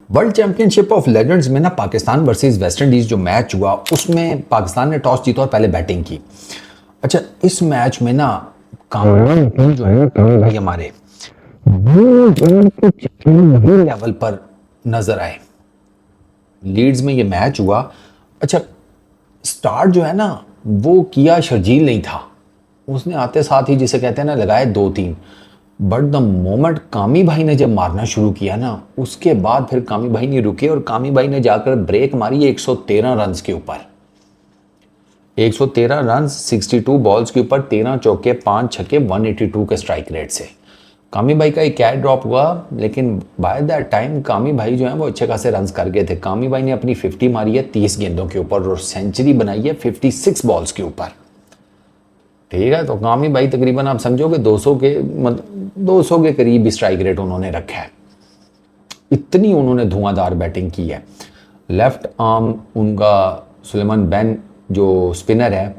World championship of legends में ना Pakistan versus West Indies जो मैच हुआ उसमें पाकिस्तान ने टॉस जीता और पहले बैटिंग की। अच्छा, इस मैच में ना कामरान जो है भाई हमारे लेवल पर नजर आए। लीड्स में ये मैच हुआ। अच्छा, स्टार्ट जो है ना वो किया शर्जील नहीं था, उसने आते साथ ही जिसे कहते हैं ना लगाए 2-3। बट द मोमेंट कामी भाई ने जब मारना शुरू किया ना उसके बाद फिर कामी भाई नहीं रुके और कामी भाई ने जाकर ब्रेक मारी 113 रन के ऊपर। 113 रन 62 बॉल्स के ऊपर, 13 चौके 5 छक्के 182 के स्ट्राइक रेट से। कामी भाई का एक कैच ड्रॉप हुआ, लेकिन बाय दैट टाइम कामी भाई जो है वो अच्छे खासे रन्स कर गए थे। कामी भाई ने अपनी 50 मारी है 30 गेंदों के ऊपर और सेंचुरी बनाई है 56 बॉल्स के ऊपर। ठीक है, तो कामी भाई तकरीबन आप समझो कि 200 के करीब स्ट्राइक रेट उन्होंने रखा है। इतनी उन्होंने धुआंधार बैटिंग की है। लेफ्ट आर्म उनका सुलेमान बेन जो स्पिनर है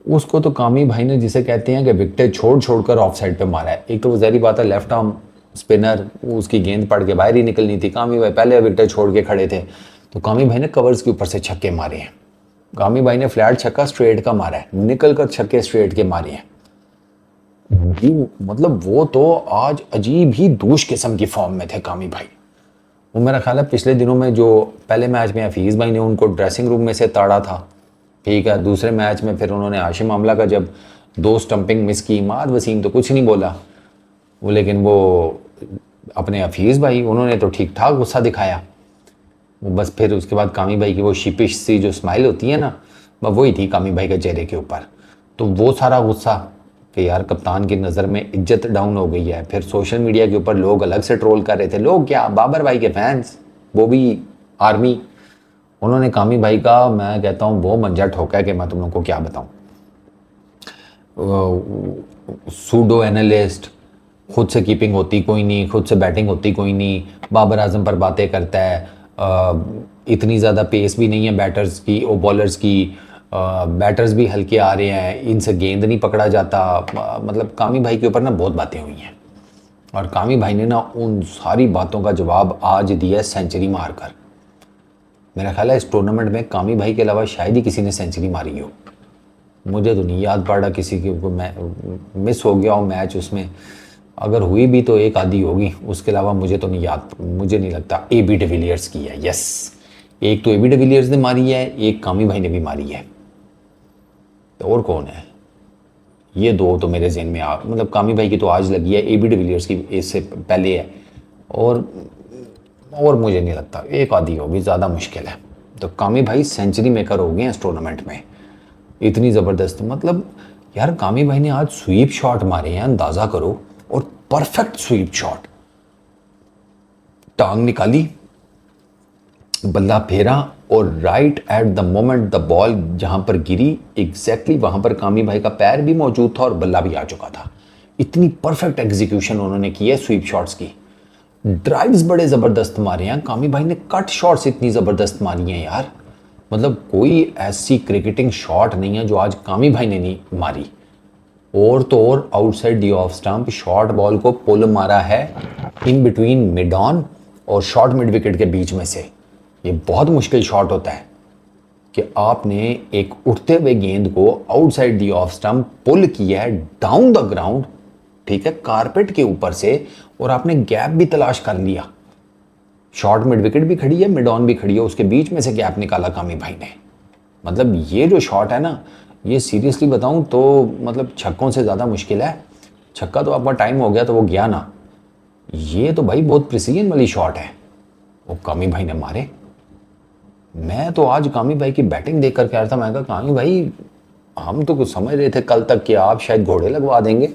उसको तो कामी भाई ने जिसे कहते हैं कि विकेटें छोड़ छोड़कर ऑफ साइड पे मारा है। एक तो वो ज़ाहिर बात है लेफ्ट आर्म स्पिनर, उसकी गेंद पड़ के बाहर ही निकलनी थी। कामी भाई पहले विकेटें छोड़ के खड़े थे, तो कामी भाई ने कवर्स के ऊपर से छक्के मारे हैं। कामी भाई ने फ्लैट छक्का स्ट्रेट का मारा है, निकल कर छक्के स्ट्रेट के मारे हैं। मतलब वो तो आज अजीब ही दूश किस्म की फॉर्म में थे कामी भाई। वो मेरा ख्याल है पिछले दिनों में जो पहले मैच में हफीज़ भाई ने उनको ड्रेसिंग रूम में से ताड़ा था, ठीक है, दूसरे मैच में फिर उन्होंने हाशिम आमला का जब 2 स्टंपिंग मिस की, माद वसीम तो कुछ नहीं बोला वो, लेकिन वो अपने हफीज़ भाई उन्होंने तो ठीक ठाक गुस्सा दिखाया। वो बस फिर उसके बाद कामी भाई की वो शिपिश सी जो स्माइल होती है ना, वही थी कामी भाई के चेहरे के ऊपर। तो वो सारा गुस्सा कि यार कप्तान की नज़र में इज्जत डाउन हो गई है। फिर सोशल मीडिया के ऊपर लोग अलग से ट्रोल कर रहे थे। लोग क्या, बाबर भाई के फैंस, वो भी आर्मी, उन्होंने कामी भाई का मैं कहता हूँ वो मंजा ठोका है कि मैं तुम लोगों को क्या बताऊँ। सूडो एनालिस्ट, खुद से कीपिंग होती कोई नहीं, खुद से बैटिंग होती कोई नहीं, बाबर आजम पर बातें करता है। इतनी ज़्यादा पेस भी नहीं है बैटर्स की, ओ बॉलर्स की, बैटर्स भी हल्के आ रहे हैं, इनसे गेंद नहीं पकड़ा जाता। मतलब कामी भाई के ऊपर ना बहुत बातें हुई हैं और कामी भाई ने ना उन सारी बातों का जवाब आज दिया सेंचुरी मारकर। मेरा ख्याल है इस टूर्नामेंट में कामी भाई के अलावा शायद ही किसी ने सेंचुरी मारी हो। मुझे तो नहीं याद पड़ रहा किसी के मिस हो गया हो मैच उसमें, अगर हुई भी तो एक आधी होगी, उसके अलावा मुझे तो नहीं याद, मुझे नहीं लगता। AB डिविलियर्स की है, यस, एक तो AB डिविलियर्स ने मारी है, एक कामी भाई ने भी मारी है। तो और कौन है? ये दो तो मेरे जहन में मतलब कामी भाई की तो आज लगी है, AB डिविलियर्स की इससे पहले है, और मुझे नहीं लगता, एक आधी होगी, ज़्यादा मुश्किल है। तो कामी भाई सेंचुरी मेकर हो गए हैं इस टूर्नामेंट में, इतनी ज़बरदस्त। मतलब यार कामी भाई ने आज स्वीप शॉट मारे हैं, अंदाज़ा करो, और परफेक्ट स्वीप शॉट, टांग निकाली, बल्ला फेरा और right at the moment the ball जहां पर गिरी एग्जैक्टली वहां पर कामी भाई का पैर भी मौजूद था और बल्ला भी आ चुका था। इतनी परफेक्ट एग्जीक्यूशन उन्होंने की है स्वीप शॉट्स की। ड्राइव्स बड़े ज़बरदस्त मारे हैं कामी भाई ने, कट शॉट्स इतनी ज़बरदस्त मारी हैं यार, मतलब कोई ऐसी क्रिकेटिंग शॉट नहीं है जो आज कामी भाई ने नहीं मारी। और तो और outside the off stump short ball को पुल मारा है इन बिटवीन मिड ऑन और शॉर्ट मिड विकेट के बीच में से। ये बहुत मुश्किल शॉट होता है कि आपने एक उठते हुए गेंद को आउटसाइड दी ऑफ स्टंप पुल किया है डाउन द ग्राउंड, ठीक है, कारपेट के ऊपर से, और आपने गैप भी तलाश कर लिया। शॉर्ट मिड विकेट भी खड़ी है, मिड ऑन भी खड़ी है, उसके बीच में से गैप निकाला कामी भाई ने। मतलब ये जो शॉट है ना, ये सीरियसली बताऊं तो मतलब छक्कों से ज़्यादा मुश्किल है। छक्का तो आपका टाइम हो गया तो वो गया ना, ये तो भाई बहुत प्रिसीजन वाली शॉट है, वो कामी भाई ने मारे। मैं तो आज कामी भाई की बैटिंग देख कर कह रहा था, मैं कहा कामी भाई हम तो कुछ समझ रहे थे कल तक कि आप शायद घोड़े लगवा देंगे,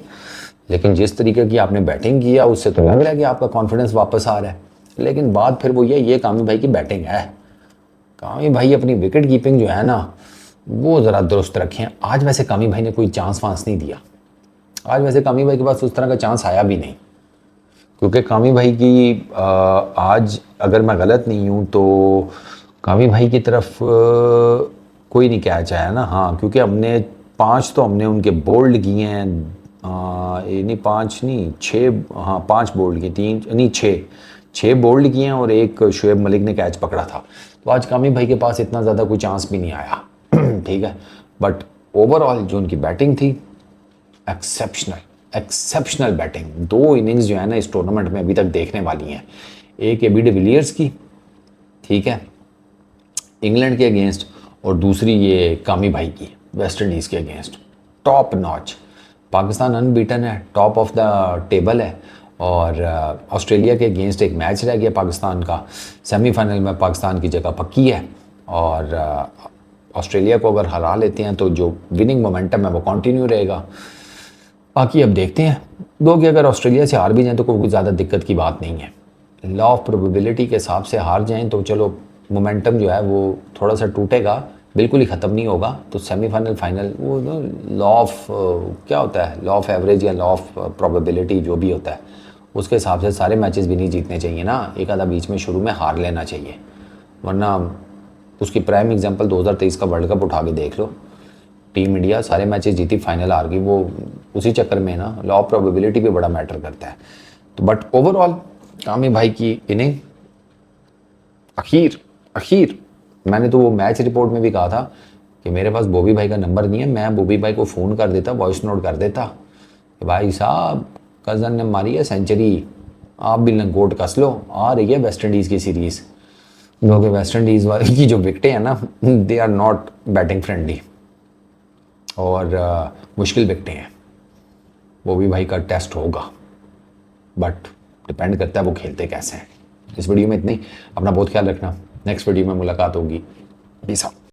लेकिन जिस तरीके की आपने बैटिंग की है उससे तो लग रहा है कि आपका कॉन्फिडेंस वापस आ रहा है। लेकिन बात फिर वो ये कामी भाई की बैटिंग है। कामी भाई अपनी विकेट कीपिंग जो है ना वो ज़रा दुरुस्त रखें। आज वैसे कामी भाई ने कोई चांस वांस नहीं दिया, आज वैसे कामी भाई के पास उस तरह का चांस आया भी नहीं, क्योंकि कामी भाई की आज अगर मैं गलत नहीं हूँ तो कामी भाई की तरफ कोई नहीं कैच आया ना। हाँ, क्योंकि हमने 5 तो हमने उनके बोल्ड किए हैं, ये नहीं 5 नहीं 6, हाँ 5 बोल्ड किए, 3 नहीं 6 6 बोल्ड किए हैं और एक शुएब मलिक ने कैच पकड़ा था। तो आज कामी भाई के पास इतना ज़्यादा कोई चांस भी नहीं आया ठीक है, बट ओवरऑल जो उनकी बैटिंग थी एक्सेप्शनल बैटिंग। 2 इनिंग्स जो है ना इस टूर्नामेंट में अभी तक देखने वाली हैं। एक एबी डिविलियर्स की, ठीक है, इंग्लैंड के अगेंस्ट, और दूसरी ये कामी भाई की वेस्ट इंडीज़ के against. Top notch. Pakistan unbeaten है, टॉप ऑफ द टेबल है, और ऑस्ट्रेलिया के अगेंस्ट एक मैच रह गया पाकिस्तान का। सेमीफाइनल में पाकिस्तान की जगह पक्की है, और ऑस्ट्रेलिया को अगर हरा लेते हैं तो जो विनिंग मोमेंटम है वो कंटिन्यू रहेगा। बाकी अब देखते हैं, दो कि अगर ऑस्ट्रेलिया से हार भी जाएँ तो कोई ज़्यादा दिक्कत की बात नहीं है। लॉ ऑफ प्रोबेबिलिटी के हिसाब से हार जाएं तो चलो मोमेंटम जो है वो थोड़ा सा टूटेगा, बिल्कुल ही ख़त्म नहीं होगा। तो सेमीफाइनल फाइनल वो लॉ ऑफ क्या होता है, लॉ ऑफ एवरेज या लॉ ऑफ प्रोबेबिलिटी जो भी होता है, उसके हिसाब से सारे मैचेस भी नहीं जीतने चाहिए ना, एक आधा बीच में शुरू में हार लेना चाहिए। वरना उसकी प्राइम एग्जांपल 2023 का वर्ल्ड कप उठा के देख लो, टीम इंडिया सारे मैचेस जीती, फाइनल हार गई। वो उसी चक्कर में ना लॉ ऑफ प्रोबेबिलिटी भी बड़ा मैटर करता है। तो बट ओवरऑल कामी भाई की इनिंग अखीर मैंने तो वो मैच रिपोर्ट में भी कहा था कि मेरे पास बॉबी भाई का नंबर नहीं है, मैं बॉबी भाई को फ़ोन कर देता, वॉइस नोट कर देता कि भाई साहब कज़न ने मारी है सेंचुरी, आप भी लंगोट कस लो, आ रही है वेस्ट इंडीज़ की सीरीज़। क्योंकि वेस्ट इंडीज़ वाली की जो विकटें हैं ना, they are not batting friendly और मुश्किल विकटें हैं। बॉबी भाई का टेस्ट होगा, बट डिपेंड करता है वो खेलते कैसे हैं। इस वीडियो में इतनी, अपना बहुत ख्याल रखना, नेक्स्ट वीडियो में मुलाकात होगी। Peace out.